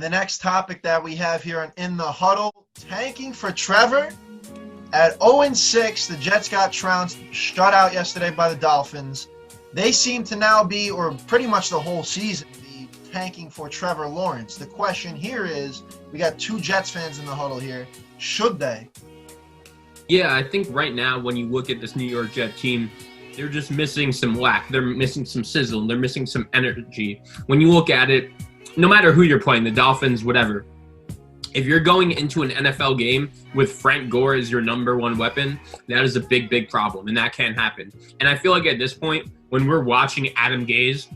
The next topic that we have here on In the Huddle, tanking for Trevor. At 0-6, the Jets got trounced, shut out yesterday by the Dolphins. They seem to now be, or pretty much the whole season, be tanking for Trevor Lawrence. The question here is, we got two Jets fans in the huddle here. Should they? Yeah, I think right now when you look at this New York Jet team, they're just missing some whack. They're missing some sizzle. They're missing some energy. When you look at it, no matter who you're playing, the Dolphins, whatever, if you're going into an NFL game with Frank Gore as your number one weapon, that is a big, big problem, and that can't happen. And I feel like at this point, when we're watching Adam Gase,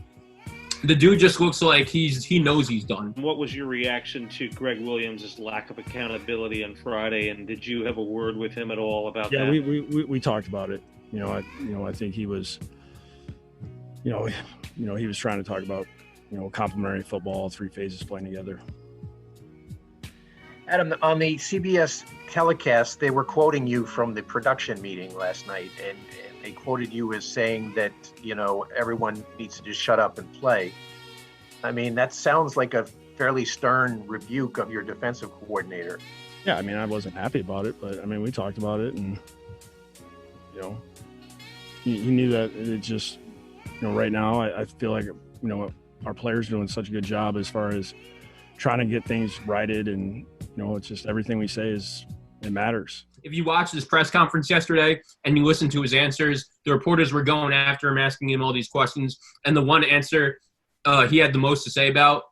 the dude just looks like he knows he's done. What was your reaction to Greg Williams' lack of accountability on Friday, and did you have a word with him at all about that? Yeah, we talked about it. I think he was, he was trying to talk about, complementary football, three phases playing together. Adam, on the CBS telecast, they were quoting you from the production meeting last night, and they quoted you as saying that, everyone needs to just shut up and play. I mean, that sounds like a fairly stern rebuke of your defensive coordinator. Yeah, I wasn't happy about it, but, we talked about it, and, he knew that it just, right now, I feel like, our players doing such a good job as far as trying to get things righted, and it's just everything we say it matters. If you watched his press conference yesterday and you listened to his answers, the reporters were going after him, asking him all these questions, and the one answer he had the most to say about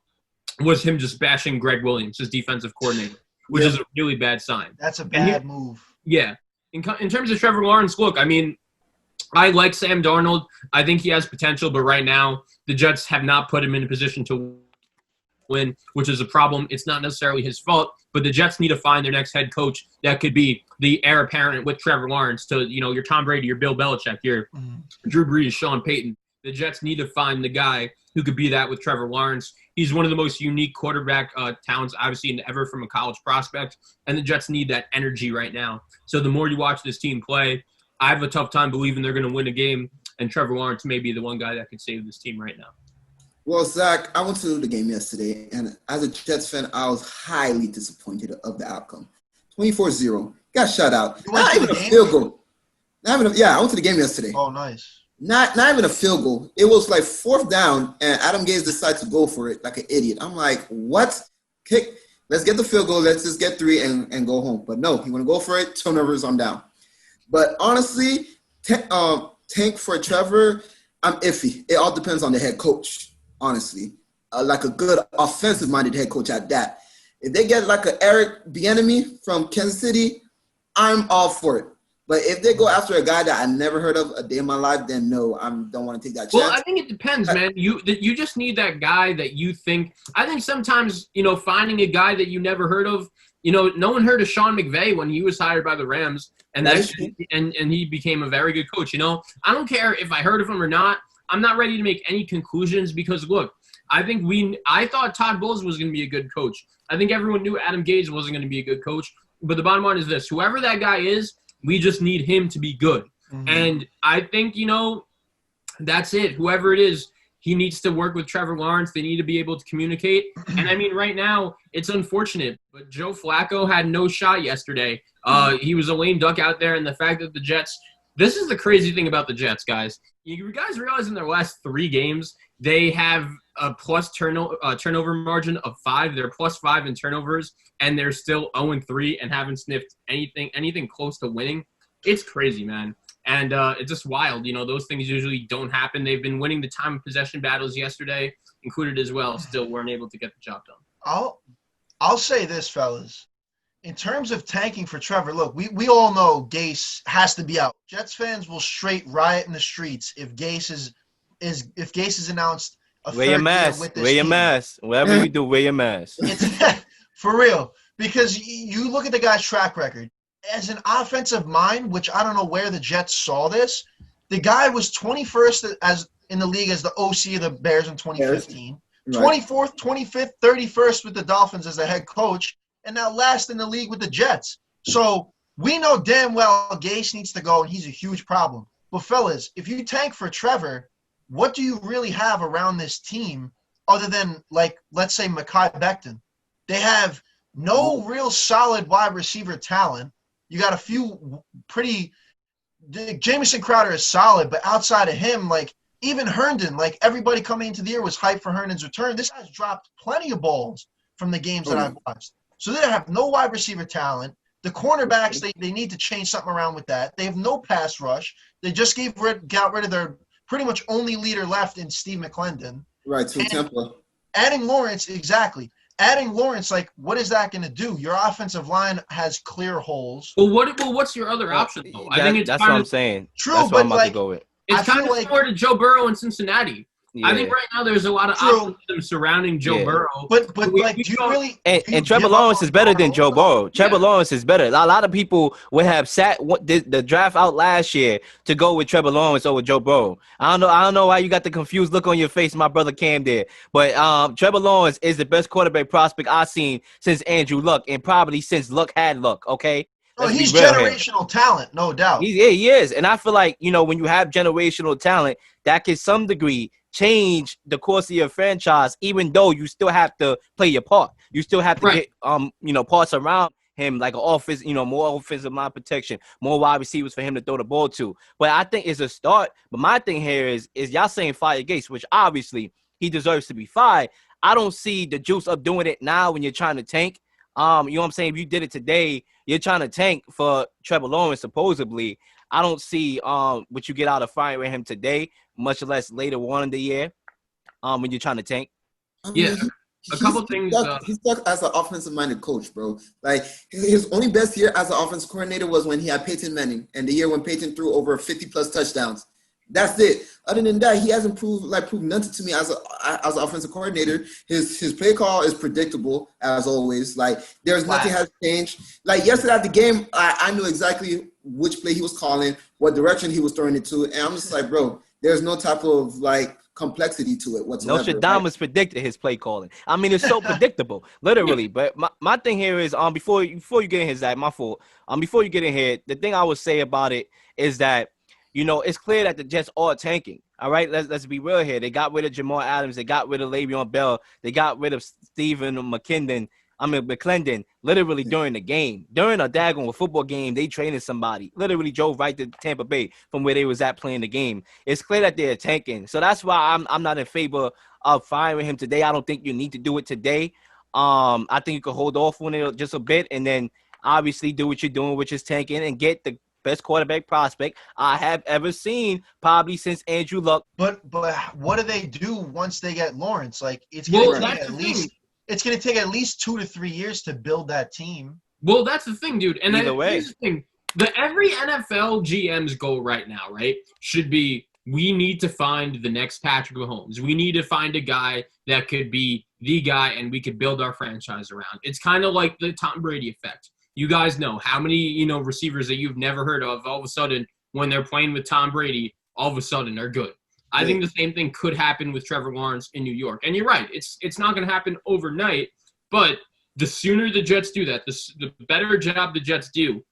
was him just bashing Greg Williams, his defensive coordinator, which is a really bad sign. That's a bad move. Yeah. In terms of Trevor Lawrence, look, I like Sam Darnold. I think he has potential, but right now the Jets have not put him in a position to win, which is a problem. It's not necessarily his fault, but the Jets need to find their next head coach that could be the heir apparent with Trevor Lawrence to, your Tom Brady, your Bill Belichick, your Drew Brees, Sean Payton. The Jets need to find the guy who could be that with Trevor Lawrence. He's one of the most unique quarterback talents I've seen ever from a college prospect, and the Jets need that energy right now. So the more you watch this team play, I have a tough time believing they're going to win a game, and Trevor Lawrence may be the one guy that could save this team right now. Well, Zach, I went to the game yesterday, and as a Jets fan, I was highly disappointed of the outcome. 24-0. Got shut out. Not even a field goal. I went to the game yesterday. Oh, nice. Not even a field goal. It was like fourth down, and Adam Gase decided to go for it like an idiot. I'm like, what? Kick. Let's get the field goal. Let's just get three and go home. But no, he want to go for it. Turnovers, I'm down. But honestly, tank for Trevor, I'm iffy. It all depends on the head coach. Honestly, like a good offensive-minded head coach at that. If they get like an Eric Bieniemy from Kansas City, I'm all for it. But if they go after a guy that I never heard of a day in my life, then no, I don't want to take that chance. Well, I think it depends, man. You just need that guy that you think – I think sometimes, finding a guy that you never heard of, no one heard of Sean McVay when he was hired by the Rams, and he became a very good coach. I don't care if I heard of him or not. I'm not ready to make any conclusions because, look, I thought Todd Bowles was going to be a good coach. I think everyone knew Adam Gase wasn't going to be a good coach. But the bottom line is this. Whoever that guy is, we just need him to be good. Mm-hmm. And I think, that's it. Whoever it is, he needs to work with Trevor Lawrence. They need to be able to communicate. And, right now, it's unfortunate. But Joe Flacco had no shot yesterday. He was a lame duck out there. And the fact that the Jets – this is the crazy thing about the Jets, guys. You guys realize in their last 3 games, they have a plus turnover margin of 5. They're plus 5 in turnovers, and they're still 0-3 and haven't sniffed anything close to winning. It's crazy, man. And it's just wild. Those things usually don't happen. They've been winning the time of possession battles yesterday, included as well, still weren't able to get the job done. I'll say this, fellas. In terms of tanking for Trevor, look, we all know Gase has to be out. Jets fans will straight riot in the streets if Gase is announced a third year with this team. Wear your mask. Whatever you do, wear your mask. It's for real, because you look at the guy's track record. As an offensive mind, which I don't know where the Jets saw this, the guy was 21st as in the league as the OC of the Bears in 2015, right. 24th, 25th, 31st with the Dolphins as the head coach, and now last in the league with the Jets. So we know damn well Gase needs to go, and he's a huge problem. But, fellas, if you tank for Trevor, what do you really have around this team other than, like, let's say Mekhi Becton? They have no real solid wide receiver talent. You got a few pretty – Jamison Crowder is solid, but outside of him, like even Herndon, like everybody coming into the year was hyped for Herndon's return. This guy's dropped plenty of balls from the games that I've watched. So they have no wide receiver talent. The cornerbacks, they need to change something around with that. They have no pass rush. They just got rid of their pretty much only leader left in Steve McClendon. Right, to Tampa. Adding Lawrence, exactly. Adding Lawrence, like, what is that going to do? Your offensive line has clear holes. Well, what's your other option, though? I think that's what I'm saying. True, that's what but I'm about to go with. It's kind of similar to Joe Burrow in Cincinnati. Yeah. I think right now there's a lot of optimism surrounding Joe Burrow. But like, do you really? And Trevor Lawrence is better than Joe Burrow. Trevor Lawrence is better. A lot of people would have sat the draft out last year to go with Trevor Lawrence over Joe Burrow. I don't know why you got the confused look on your face, my brother Cam did. But Trevor Lawrence is the best quarterback prospect I've seen since Andrew Luck, and probably since Luck had Luck. Okay. Oh, he's generational talent, no doubt. He is. And I feel like, when you have generational talent, that can some degree change the course of your franchise, even though you still have to play your part. You still have to get, parts around him, like an offense, more offensive line protection, more wide receivers for him to throw the ball to. But I think it's a start. But my thing here is y'all saying fire Gates, which obviously he deserves to be fired. I don't see the juice of doing it now when you're trying to tank. You know what I'm saying? If you did it today, you're trying to tank for Trevor Lawrence, supposedly. I don't see what you get out of firing him today, much less later on in the year when you're trying to tank. Yeah, a couple things. He's stuck as an offensive-minded coach, bro. Like, his only best year as an offensive coordinator was when he had Peyton Manning, and the year when Peyton threw over 50-plus touchdowns. That's it. Other than that, he hasn't proved nothing to me as an offensive coordinator. His play call is predictable as always. Like, there's nothing has changed. Like, yesterday at the game, I knew exactly which play he was calling, what direction he was throwing it to, and I'm just like, bro, there's no type of complexity to it whatsoever. Nostradamus predicted his play calling. I mean, it's so predictable, literally. But my thing here is before you get in here, Zach, my fault. Before you get in here, the thing I would say about it is that, it's clear that the Jets are tanking. All right, let's be real here. They got rid of Jamal Adams. They got rid of Le'Veon Bell. They got rid of Stephen McClendon, literally during the game. During a daggone football game, they traded somebody. Literally drove right to Tampa Bay from where they was at playing the game. It's clear that they're tanking. So that's why I'm not in favor of firing him today. I don't think you need to do it today. I think you could hold off on it just a bit and then obviously do what you're doing, which is tanking and get the best quarterback prospect I have ever seen, probably since Andrew Luck. But what do they do once they get Lawrence? Like, it's going to take at least 2 to 3 years to build that team. Well, that's the thing, dude. And either way, here's the thing: every NFL GM's goal right now, right, should be we need to find the next Patrick Mahomes. We need to find a guy that could be the guy, and we could build our franchise around. It's kind of like the Tom Brady effect. You guys know how many, receivers that you've never heard of, all of a sudden, when they're playing with Tom Brady, all of a sudden are good. I think the same thing could happen with Trevor Lawrence in New York. And you're right, it's not going to happen overnight, but the sooner the Jets do that, the better job the Jets do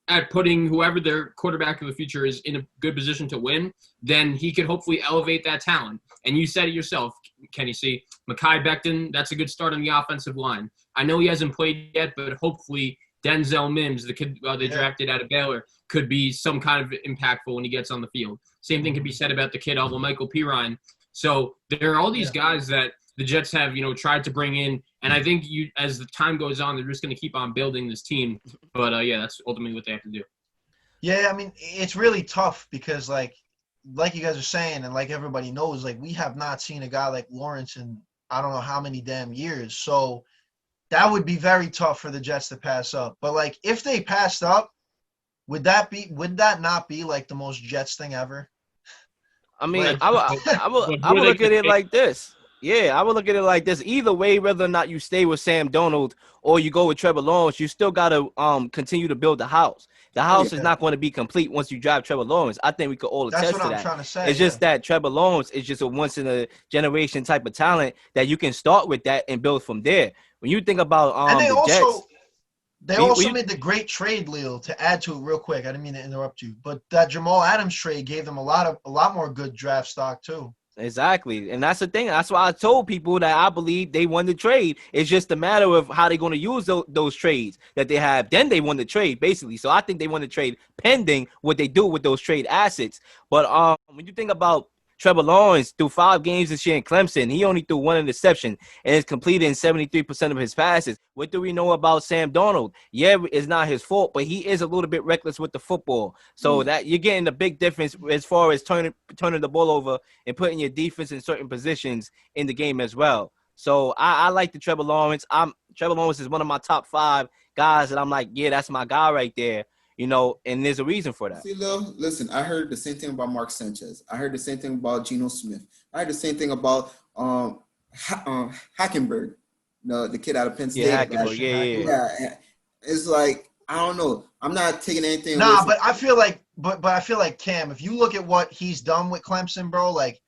at putting whoever their quarterback of the future is in a good position to win, then he could hopefully elevate that talent. And you said it yourself, Kenny C. Mekhi Becton, that's a good start on the offensive line. I know he hasn't played yet, but hopefully Denzel Mims, the kid they drafted out of Baylor, could be some kind of impactful when he gets on the field. Same thing could be said about the kid, Michael Pirine. So there are all these guys that the Jets have, tried to bring in. And I think as the time goes on, they're just going to keep on building this team. But, that's ultimately what they have to do. Yeah, I mean, it's really tough because, like you guys are saying and like everybody knows, like, we have not seen a guy like Lawrence in I don't know how many damn years. So that would be very tough for the Jets to pass up. But, like, if they passed up, would that not be, like, the most Jets thing ever? I mean, I would look at it like this. Yeah, I would look at it like this. Either way, whether or not you stay with Sam Darnold or you go with Trevor Lawrence, you still got to continue to build the house. The house is not going to be complete once you drive Trevor Lawrence. I think we could all attest to that. That's what I'm trying to say. It's just that Trevor Lawrence is just a once-in-a-generation type of talent that you can start with that and build from there. When you think about and they Jets, made the great trade, Leo, to add to it real quick. I didn't mean to interrupt you, but that Jamal Adams trade gave them a lot more good draft stock too. Exactly. And that's the thing. That's why I told people that I believe they won the trade. It's just a matter of how they're going to use those trades that they have. Then they won the trade, basically. So I think they won the trade pending what they do with those trade assets. But when you think about Trevor Lawrence threw 5 games this year in Clemson, he only threw 1 interception and is completing 73% of his passes. What do we know about Sam Darnold? Yeah, it's not his fault, but he is a little bit reckless with the football. So that you're getting a big difference as far as turning the ball over and putting your defense in certain positions in the game as well. So I like the Trevor Lawrence. Trevor Lawrence is one of my top 5 guys that I'm like, yeah, that's my guy right there. And there's a reason for that. See, Lil, listen, I heard the same thing about Mark Sanchez. I heard the same thing about Geno Smith. I heard the same thing about Hackenberg, the kid out of Penn State. Yeah, Hackenberg, yeah. It's like, I don't know. I'm not taking anything. Nah, but I feel like, but I feel like Cam, if you look at what he's done with Clemson, bro, like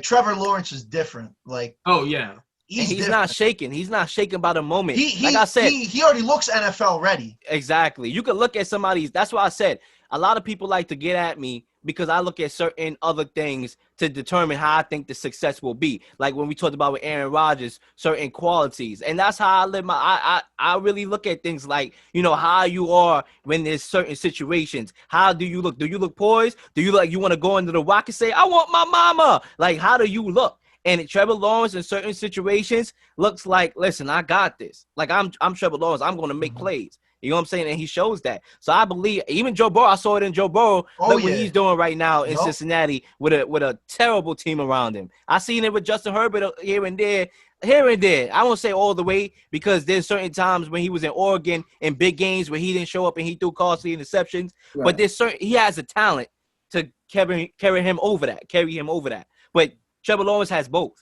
Trevor Lawrence is different. Like, oh yeah. He's not shaking. He's not shaken by the moment. Like I said, he already looks NFL ready. Exactly. You could look at somebody's. That's why I said a lot of people like to get at me because I look at certain other things to determine how I think the success will be. Like when we talked about with Aaron Rodgers, certain qualities, and that's how I live my. I really look at things like how you are when there's certain situations. How do you look? Do you look poised? Do you look like you want to go into the rock and say, "I want my mama"? Like how do you look? And Trevor Lawrence in certain situations looks like, listen, I got this. Like I'm Trevor Lawrence. I'm going to make plays. You know what I'm saying? And he shows that. So I believe even Joe Burrow, I saw it in Joe Burrow. Look what he's doing right now in Cincinnati with a terrible team around him. I seen it with Justin Herbert here and there. I won't say all the way because there's certain times when he was in Oregon in big games where he didn't show up and he threw costly interceptions. Right. But he has a talent to carry him over that. But Trevor Lawrence has both.